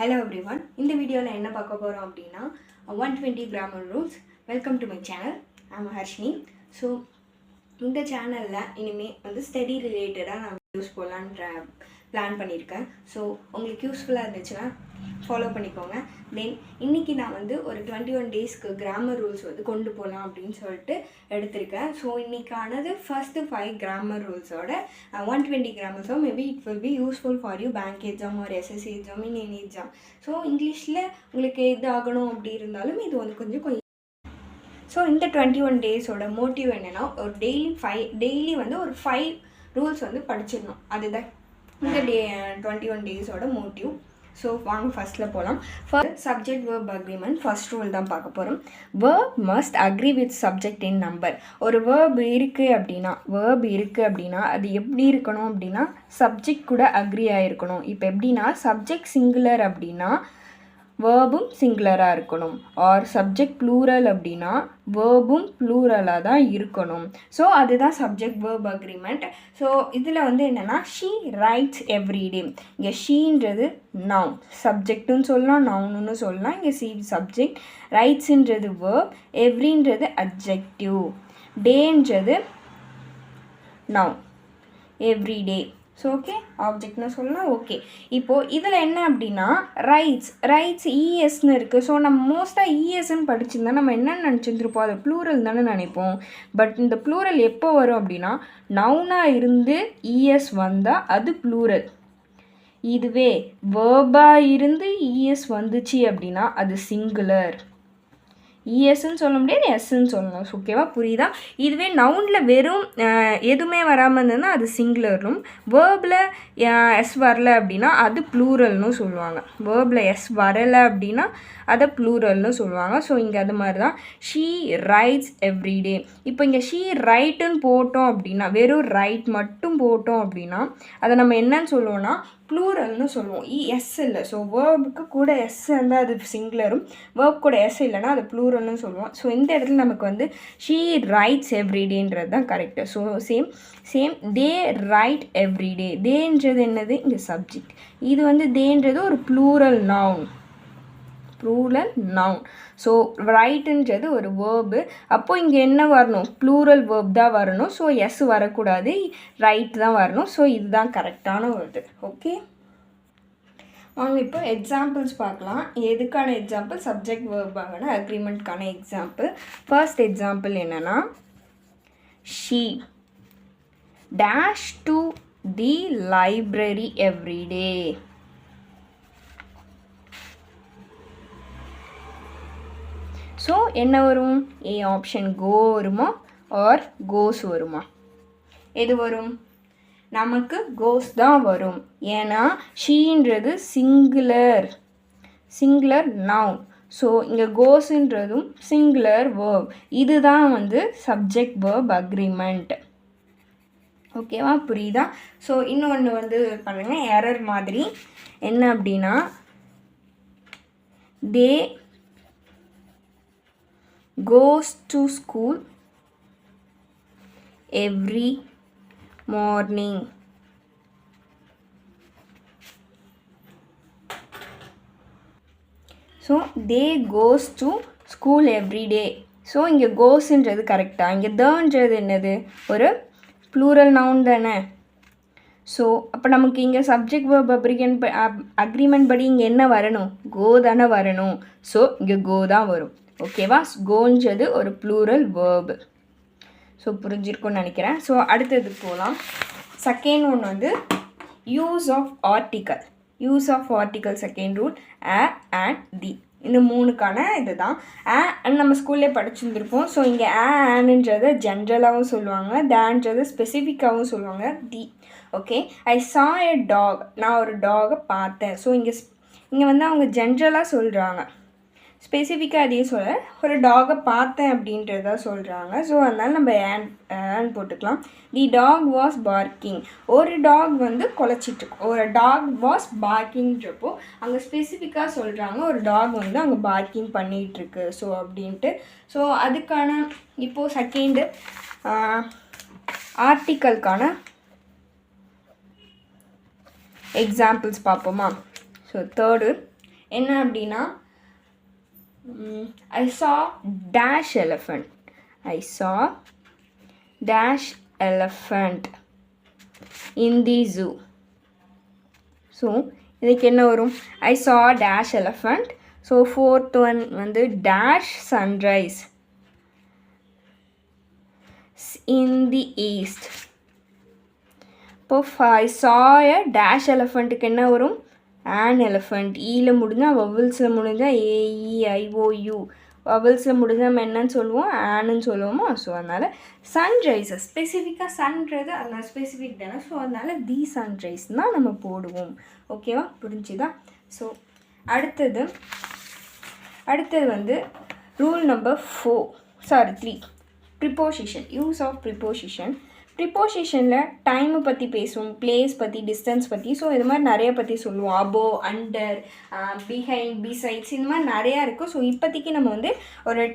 Hello everyone. இந்த வீடியோவில் என்ன பார்க்க போகிறோம் அப்படின்னா 120 grammar rules. Welcome to my channel. I'm Harshini. So இந்த சேனலில் இனிமேல் வந்து ஸ்டடி ரிலேட்டடாக நான் வீடியோஸ் போடலான்ற பிளான் பண்ணியிருக்கேன். ஸோ உங்களுக்கு யூஸ்ஃபுல்லாக இருந்துச்சுன்னா ஃபாலோ பண்ணிக்கோங்க. தென் இன்றைக்கி நான் வந்து ஒரு 21 டேஸ்க்கு கிராமர் ரூல்ஸ் வந்து கொண்டு போகலாம் அப்படின்னு சொல்லிட்டு எடுத்திருக்கேன். ஸோ இன்றைக்கானது ஃபஸ்ட்டு 5 கிராமர் ரூல்ஸோட 120 grammar. So maybe it will be useful for you bank exam ஒரு SSC exam in any exam. So இங்கிலீஷில் உங்களுக்கு எது ஆகணும் அப்படி இருந்தாலும் இது வந்து கொஞ்சம் ஸோ இந்த 21 டேஸோட மோட்டிவ் என்னென்னா ஒரு டெய்லி வந்து ஒரு 5 ரூல்ஸ் வந்து படிச்சிடணும். அதுதான் இந்த 21 டேஸோட மோட்டிவ். ஸோ வாங்க ஃபஸ்ட்டில் போகலாம். First subject verb agreement first rule தான் பார்க்க போகிறோம். Verb must agree with subject in number. ஒரு வேர்ப் இருக்குது அப்படின்னா அது எப்படி இருக்கணும் அப்படின்னா சப்ஜெக்ட் கூட அக்ரி ஆகிருக்கணும். இப்போ எப்படின்னா சப்ஜெக்ட் சிங்குலர் அப்படின்னா வேர்பும் சிங்குலராக இருக்கணும். ஆர் சப்ஜெக்ட் ப்ளூரல் அப்படின்னா வேர்பும் ப்ளூரலாக தான் இருக்கணும். ஸோ அதுதான் சப்ஜெக்ட் வேர்ப் அக்ரிமெண்ட். ஸோ இதில் வந்து என்னென்னா ஷீ ரைட்ஸ் எவ்ரிடே. இங்கே ஷீன்றது நவுன், சப்ஜெக்ட்டுன்னு சொல்லலாம், நவுன்னு சொல்லலாம். இங்கே சி சப்ஜெக்ட், ரைட்ஸுன்றது வேர்ப், எவ்ரின்றது அட்ஜெக்டிவ், டேன்றது நவுன், எவ்ரிடே. ஸோ ஓகே, ஆப்ஜெக்ட்னு சொல்லலாம். ஓகே, இப்போது இதில் என்ன அப்படின்னா ரைட்ஸ் இஎஸ்ன்னு இருக்குது. ஸோ நம்ம மோஸ்ட்டாக இஎஸ்ன்னு படிச்சிருந்தா நம்ம என்னென்னு நினச்சிருந்துருப்போம், அது ப்ளூரல் தானே நினைப்போம். பட் இந்த ப்ளூரல் எப்போ வரும் அப்படின்னா நவுனாக இருந்து இஎஸ் வந்தால் அது ப்ளூரல். இதுவே வேர்பாக இருந்து இஎஸ் வந்துச்சு அப்படின்னா அது சிங்குலர். இஎஸ்ன்னு சொல்ல முடியாது, எஸ்ன்னு சொல்லணும். ஓகேவா, புரியுதா? இதுவே நவுனில் வெறும் எதுவுமே வராமல் இருந்ததுன்னா அது சிங்குலரும், வேர்பில் எஸ் வரலை அப்படின்னா அது ப்ளூரல்னு சொல்லுவாங்க. வேர்பில் எஸ் வரலை அப்படின்னா அதை ப்ளூரல்னு சொல்லுவாங்க. ஸோ இங்கே அது மாதிரி தான் ஷீ ரைட்ஸ் எவ்ரிடே. இப்போ இங்கே ஷீ ரைட்டுன்னு போட்டோம் அப்படின்னா, வெறும் ரைட் மட்டும் போட்டோம் அப்படின்னா அதை நம்ம என்னன்னு சொல்லுவோம்னா ப்ளூரல்னு சொல்லுவோம். எஸ் இல்லை. ஸோ வேர்புக்கு கூட எஸ் இருந்தால் அது சிங்குலரும், வேர்ப் கூட எஸ் இல்லைன்னா அது ப்ளூரல்னு சொல்லுவோம். ஸோ இந்த இடத்துல நமக்கு வந்து ஷீ ரைட்ஸ் எவ்ரிடேன்றது தான் கரெக்டு. ஸோ சேம் தே ரைட் எவ்ரிடே. தேன்றது என்னது, இங்கே சப்ஜெக்ட். இது வந்து தேன்றது ஒரு ப்ளூரல் நவுன். ஸோ ரைட்டுன்றது ஒரு வேர்பு. அப்போது இங்கே என்ன வரணும், ப்ளூரல் வேர்ப் தான் வரணும். ஸோ எஸ் வரக்கூடாது, ரைட் தான் வரணும். ஸோ இதுதான் கரெக்டான வேர்டு. ஓகே, வாங்க இப்போ எக்ஸாம்பிள்ஸ் பார்க்கலாம். எதுக்கான எக்ஸாம்பிள், சப்ஜெக்ட் வேர்பான அக்ரிமெண்ட்கான எக்ஸாம்பிள். ஃபர்ஸ்ட் எக்ஸாம்பிள் என்னென்னா she dash to the library every day. So என்ன வரும், ஏ ஆப்ஷன் கோ வருமா ஆர் கோஸ் வருமா? எது வரும், நமக்கு கோஸ் தான் வரும். ஏன்னா ஷீன்றது சிங்குலர் நவுன். ஸோ இங்கே கோஸுன்றதும் சிங்குலர் வேர்ப். இதுதான் வந்து சப்ஜெக்ட் வேர்ப் அக்ரிமெண்ட். ஓகேவா, புரியுதா? ஸோ இன்னொன்று வந்து பண்ணுங்கள், எரர் மாதிரி. என்ன அப்படின்னா தே goes to school every morning. So they goes to school every day. So இங்கே கோஸ்ன்றது கரெக்டாக. இங்கே தன்றது என்னது, ஒரு ப்ளூரல் நவுன் தானே. ஸோ அப்போ நமக்கு இங்கே சப்ஜெக்ட் வேர்ப் அக்ரிமெண்ட் படி இங்கே என்ன வரணும், கோ தானே வரணும். ஸோ இங்கே கோ தான் வரும். ஓகேவா, கோன்றது ஒரு ப்ளூரல் வேர்பு. ஸோ புரிஞ்சிருக்கும்னு நினைக்கிறேன். ஸோ அடுத்தது போகலாம். செகண்ட் ஒன் வந்து use of article second rule a and the. இந்த மூணுக்கான இது தான். நம்ம ஸ்கூல்லே படிச்சுருந்துருப்போம். ஸோ இங்கே ஆன்ன்றதை ஜென்ரலாகவும் சொல்லுவாங்க, தேன்றது ஸ்பெசிஃபிக்காகவும் சொல்லுவாங்க, தி. ஓகே, ஐ சா எ டாக். நான் ஒரு டாகை பார்த்தேன். ஸோ இங்கே வந்து அவங்க ஜென்ரலாக சொல்கிறாங்க, ஸ்பெசிஃபிக்காக அதையும் சொல்ல, ஒரு டாகை பார்த்தேன் அப்படின்றத சொல்கிறாங்க. ஸோ அதனால் நம்ம ஏன் போட்டுக்கலாம். தி டாக் வாஸ் பார்க்கிங். ஒரு டாக் வந்து குலைச்சிட்ருக்கு. ஒரு டாக் வாஸ் பார்க்கிங்கிறப்போ அங்கே ஸ்பெசிஃபிக்காக சொல்கிறாங்க ஒரு டாக் வந்து அங்கே பார்க்கிங் பண்ணிகிட்ருக்கு. ஸோ அப்படின்ட்டு. ஸோ அதுக்கான இப்போது செகண்டு ஆர்டிக்கலுக்கான எக்ஸாம்பிள்ஸ் பார்ப்போமா. ஸோ தேர்டு என்ன அப்படின்னா I saw dash elephant. I saw dash elephant in the zoo. So இதுக்கு என்ன வரும்? I saw dash elephant. So fourth one வந்து dash sunrise in the east. இப்போ I saw a dash elephantக்கு என்ன வரும்? an elephant. ஈயில் முடிஞ்சால் வவல்ஸில் முடிஞ்சால் AEIOU வவல்ஸில் முடிஞ்சால் நம்ம என்னன்னு சொல்லுவோம்? ஆன்னு சொல்லுவோமா? ஸோ அதனால் சன்ரைஸ் ஸ்பெசிஃபிக்காக சன்றது அதனால் ஸ்பெசிஃபிக் தானே. ஸோ அதனால் தி சன்ரைஸ் தான் நம்ம போடுவோம். ஓகேவா? புரிஞ்சுதா? ஸோ அடுத்தது வந்து rule number 3 preposition. Use of preposition. ப்ரிப்போசிஷனில் டைமை பற்றி பேசுவோம், பிளேஸ் பற்றி, டிஸ்டன்ஸ் பற்றி. ஸோ இது மாதிரி நிறைய பற்றி சொல்லுவோம். அபோவ், அண்டர், பிஹைண்ட், பிசைட்ஸ், இந்த மாதிரி நிறையா இருக்கும். ஸோ இப்போதைக்கு நம்ம வந்து ஒரு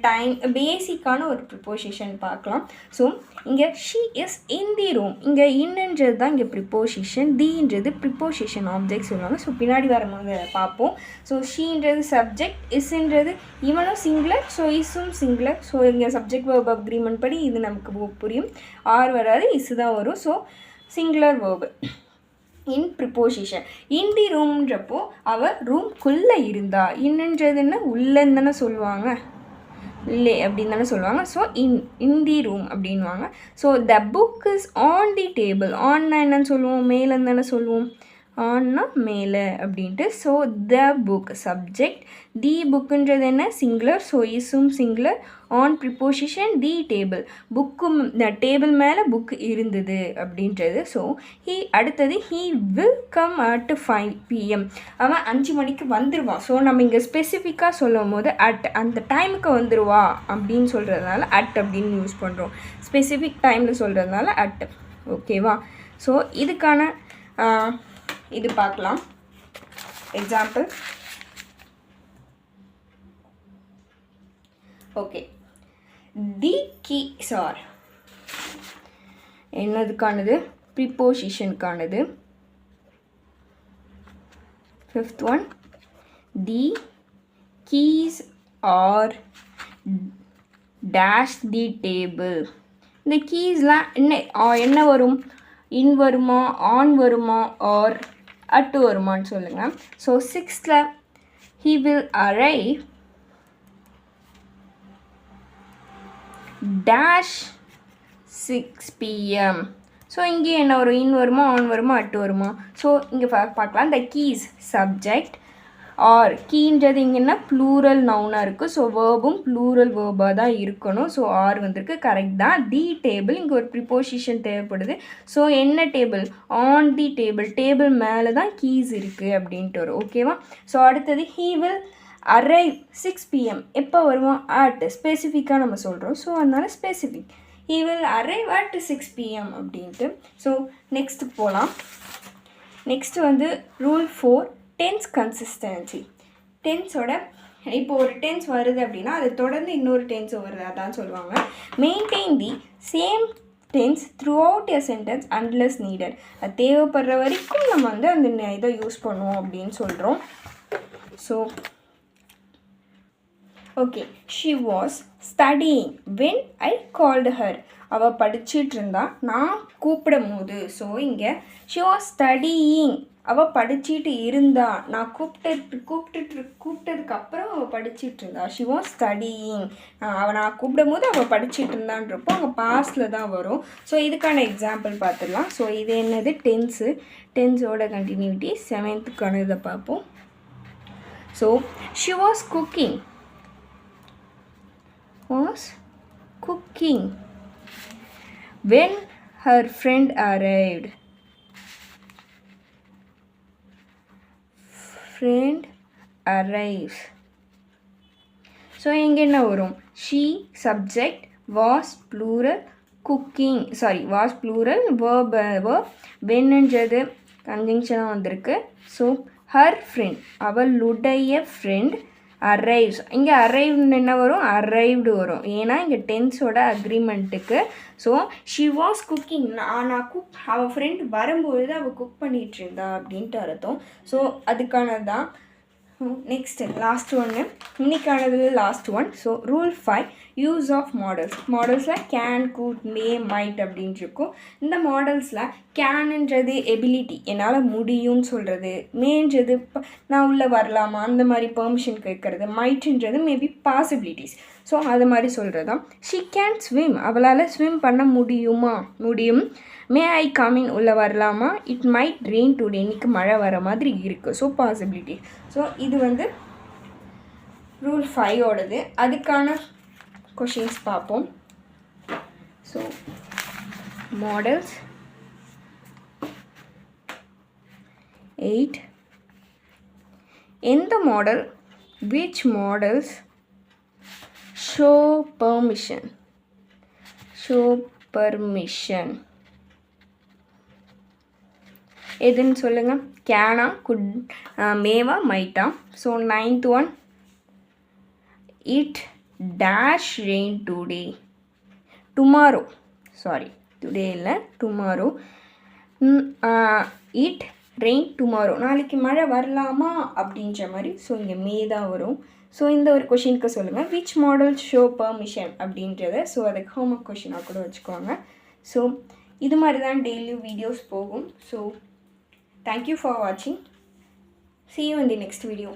பேசிக்கான ஒரு ப்ரிப்போசிஷன் பார்க்கலாம். ஸோ இங்கே she is in the room. இங்கே இன்னுன்றது தான் இங்கே ப்ரிப்போசிஷன். தீன்றது ப்ரிப்போசிஷன் ஆப்ஜெக்ட் சொல்லுவாங்க. ஸோ பின்னாடி வரும்போது பார்ப்போம். ஸோ ஷீன்றது சப்ஜெக்ட், இஸ்ன்றது இவனும் சிங்குலர், ஸோ இஸ்ஸும் சிங்குலர். ஸோ இங்கே சப்ஜெக்ட் வேர்ப் அக்ரிமெண்ட் படி இது நமக்கு புரியும். ஆர் வராது, இஸ்ஸு தான் வரும். ஸோ சிங்குலர் வேர்பு இன் ப்ரிப்போசிஷன். இன் தி ரூம்ன்றப்போ அவள் ரூம்குள்ளே இருந்தா. இன்னுன்றதுன்னா உள்ளன்னு தானே சொல்லுவாங்க, இல்லை அப்படின்னு தானே சொல்லுவாங்க. ஸோ இன் தி ரூம் அப்படின்வாங்க. So the book is on the table. ஆன்னா என்னன்னு சொல்லுவோம்? மேலேன்னு தானே சொல்லுவோம். ஆன்னா மேலே அப்படின்ட்டு. So the book subject, the புக்குன்றது என்ன? சிங்குலர். ஸோ இஸ்ஸும் singular. On preposition the table. புக்கும் டேபிள் மேலே புக் இருந்தது அப்படின்றது. ஸோ அடுத்தது he will come at 5 PM. அவன் 5 மணிக்கு வந்துடுவான். ஸோ நம்ம இங்கே ஸ்பெசிஃபிக்காக சொல்லும் போது அந்த டைமுக்கு வந்துடுவா அப்படின்னு சொல்கிறதுனால அப்படின்னு யூஸ் பண்ணுறோம். ஸ்பெசிஃபிக் டைமில் சொல்கிறதுனால ஓகேவா? ஸோ இதுக்கான இது பார்க்கலாம். Example. Okay, the keys are என்னதுக்கானது? ப்ரிப்போசிஷனுக்கானது. 5th one, the keys are dash the table. இந்த கீஸ்லாம் என்ன வரும்? இன் வருமா, ஆன் வருமா, ஆர் அட் வருமானு சொல்லுங்கள். So 6th he will arrive dash 6 PM. So இங்கே என்ன வரும்? இன் வருமா, ஆன் வருமா, அட் வருமா? ஸோ இங்கே பார்க்கலாம். The keys subject. ஆர் கீன்றது இங்கன்னா ப்ளூரல் நவுனாக இருக்குது. ஸோ வேர்பும் ப்ளூரல் வேர்பாக தான் இருக்கணும். ஸோ ஆர் வந்திருக்கு, கரெக்ட் தான். தி டேபிள், இங்கே ஒரு ப்ரிப்போசிஷன் தேவைப்படுது. ஸோ என்ன table? On the table. Table மேலே தான் கீஸ் இருக்குது அப்படின்ட்டு வரும். ஓகேவா? ஸோ அடுத்தது ஹீ வில் அரைவ் 6 PM. எப்போ வருவோம்? அட் ஸ்பெசிஃபிக்காக நம்ம சொல்கிறோம். ஸோ அதனால் specific. He will arrive at 6 PM அப்படின்ட்டு. ஸோ நெக்ஸ்ட்டு போகலாம். நெக்ஸ்ட்டு வந்து ரூல் 4 டென்ஸ் கன்சிஸ்டன்சி. டென்ஸோட இப்போ ஒரு டென்ஸ் வருது அப்படின்னா அது தொடர்ந்து இன்னொரு டென்ஸ் வருது, அதான் சொல்லுவாங்க. Maintain the same tense throughout a sentence unless needed. அது தேவைப்படுற வரைக்கும் நம்ம வந்து அந்த இதை யூஸ் பண்ணுவோம் அப்படின்னு சொல்கிறோம். So okay, she was studying when I called her. அவள் படிச்சுட்டு இருந்தா நான் கூப்பிடும் போது. ஸோ இங்கே ஷி வாஸ் ஸ்டடியிங், அவள் படிச்சுட்டு இருந்தா. நான் கூப்பிட்டதுக்கப்புறம் அவள் படிச்சுட்டு இருந்தா. She was studying. நான் கூப்பிடும் போது அவள் படிச்சுட்டு இருந்தான்றப்போ அங்கே பாஸ்டில் தான் வரும். ஸோ இதுக்கான எக்ஸாம்பிள் பார்த்துடலாம். ஸோ இது என்னது? டென்ஸு. டென்ஸோட கண்டினியூட்டி 7th இதை பார்ப்போம். So she was cooking. when her friend arrived. Friend arrives. So இங்கே என்ன வரும்? she subject, was plural, cooking was plural, verb whenன்றது கன்ஜங்ஷனாக வந்திருக்கு. ஸோ her friend, அவளுடைய ஃப்ரெண்ட் arrives. இங்கே அரைவ்டு என்ன வரும்? அரைவ்டு வரும். ஏன்னா இங்கே டென்ஸோட அக்ரிமெண்ட்டுக்கு. So she was cooking. அவள் ஃப்ரெண்ட் வரும்போது அவள் குக் பண்ணிகிட்டு இருந்தா அப்படின்ட்டு அர்த்தம். ஸோ அதுக்கானது தான் நெக்ஸ்ட் லாஸ்ட் ஒன்று இன்னைக்கானது last one. So rule 5 use of modals. மாடல்ஸில் கேன், குட், மே, மைட் அப்படின்னு இருக்கும். இந்த மாடல்ஸில் கேனுன்றது எபிலிட்டி, என்னால் முடியும்னு சொல்கிறது. மேன்றது நான் உள்ளே வரலாமா அந்த மாதிரி பெர்மிஷன் கேட்குறது. மைட்டுன்றது மேபி பாசிபிலிட்டிஸ். ஸோ அது மாதிரி சொல்கிறது தான். ஷி கேன் ஸ்விம், அவளால் ஸ்விம் பண்ண முடியுமா, முடியும். மே ஐ கமின், உள்ளே வரலாமா. இட் மைட் ரெயின் டுடே, இன்னைக்கு மழை வர மாதிரி இருக்குது. So possibility. ஸோ இது வந்து ரூல் 5ஓடது. அதுக்கான கொஷின்ஸ் பார்ப்போம். So models 8. எந்த model, which models show permission, எதுன்னு சொல்லுங்கள். கேனா, குட், மேவா, மைட்டா. So 9th one, it dash rain today, tomorrow, sorry today இல்லை டுமாரோ. இட் ரெயின் டுமாரோ, நாளைக்கு மழை வரலாமா அப்படின்ற மாதிரி. ஸோ இங்கே மே தான் வரும். ஸோ இந்த ஒரு கொஷினுக்கு சொல்லுங்கள் விச் மாடல் ஷோ பர்மிஷன் அப்படின்றத. ஸோ அதுக்கு ஹோம்ஒர்க் கொஷினாக கூட வச்சுக்கோங்க. ஸோ இது மாதிரி தான் டெய்லியும் வீடியோஸ் போகும். So thank you for watching. See you in the next video.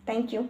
Thank you.